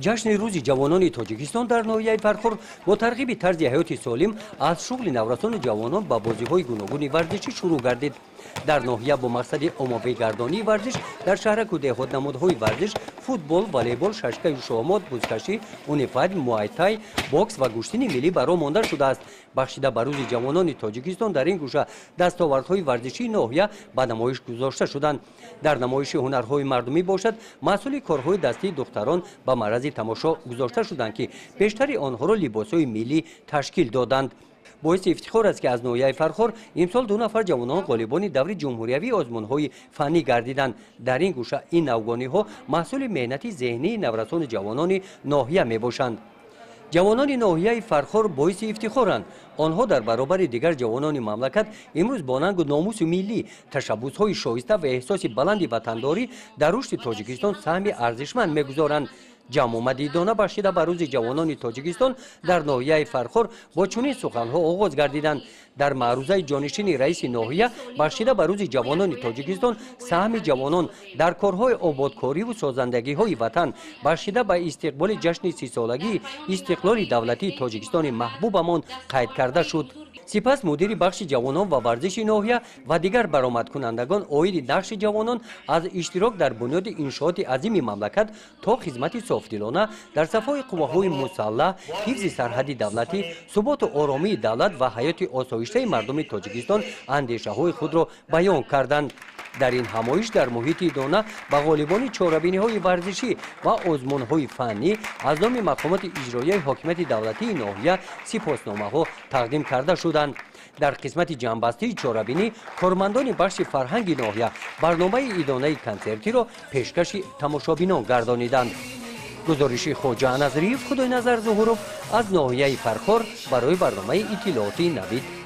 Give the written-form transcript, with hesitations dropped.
ҷашни рӯзи ҷавонони тоҷикистон дар ноҳияи фархор бо тарғиби тарзи ҳаёти солим аз шуғли наврасони ҷавонон ба бозиҳои гуногуни варзишӣ шурӯъ гардид. дар ноҳия бо мақсади оммавигардонии варзиш дар шаҳраку деҳот намудҳои варзиш футбол, волейбол, шашкаю шоҳмот, бузкашӣ, унифайт, муайтай, бокс ва гӯштини миллӣ баро монда шудааст. бахшида ба рӯзи ҷавонони тоҷикистон дар ин гӯша дастовардҳои варзишии ноҳия ба намоиш гузошта шуданд. дар намоиши ҳунарҳои мардумӣ бошад маҳсули корҳои дастии духтарон ба маърази тамошо гузошта шуданд ки бештари онҳоро либосҳои миллӣ ташкил доданд. боиси ифтихор аст ки аз ноҳияи фархор имсол 2 нафар ҷавонон ғолибони даври ҷумҳуриявии озмунҳои фаннӣ гардиданд. дар ин гӯша ин навгониҳо маҳсули меҳнати зеҳнии наврасони ҷавонони ноҳия мебошанд. ҷавонони ноҳияи фархор боиси ифтихоранд. онҳо дар баробари дигар ҷавонони мамлакат имрӯз бо нангу номуси миллӣ, ташаббусҳои шоиста ва эҳсоси баланди ватандорӣ дар рушди тоҷикистон саҳми арзишманд мегузоранд. ҷамъомадидона бахшида ба рӯзи ҷавонони тоҷикистон дар ноҳияи фархор бо чунин суханҳо оғоз гардиданд. дар маърузаи ҷонишини раиси ноҳия бахшида ба рӯзи ҷавонони тоҷикистон саҳми ҷавонон дар корҳои ободкориву созандагиҳои ватан бахшида ба истиқболи ҷашни 30-солагии истиқлоли давлатии тоҷикистони маҳбубамон қайд карда шуд. сипас мудири бахши ҷавонон ва варзиши ноҳия ва дигар баромадкунандагон оиди нақши ҷавонон аз иштирок дар бунёди иншооти азими мамлакат то хизмати софдилона дар сафҳои қувваҳои мусаллаҳ, ҳифзи сарҳади давлатӣ, суботу оромии давлат ва ҳаёти осоиштаи мардуми тоҷикистон андешаҳои худро баён карданд. дар ин ҳамоиш дар муҳити дона ба ғолибони чорабиниҳои варзишӣ ва озмунҳои фаннӣ аз номи мақомоти иҷроияи ҳокимияти давлатии ноҳия сипосномаҳо тақдим карда шуданд. дар қисмати ҷамъбастии чорабинӣ кормандони бахши фарҳанги ноҳия барномаи идонаи консертиро пешкаши тамошобинон гардониданд. гузориши хоҷа Назриев, Худойназар Зуҳуров аз ноҳияи фархор барои барномаи иттилооти Навид.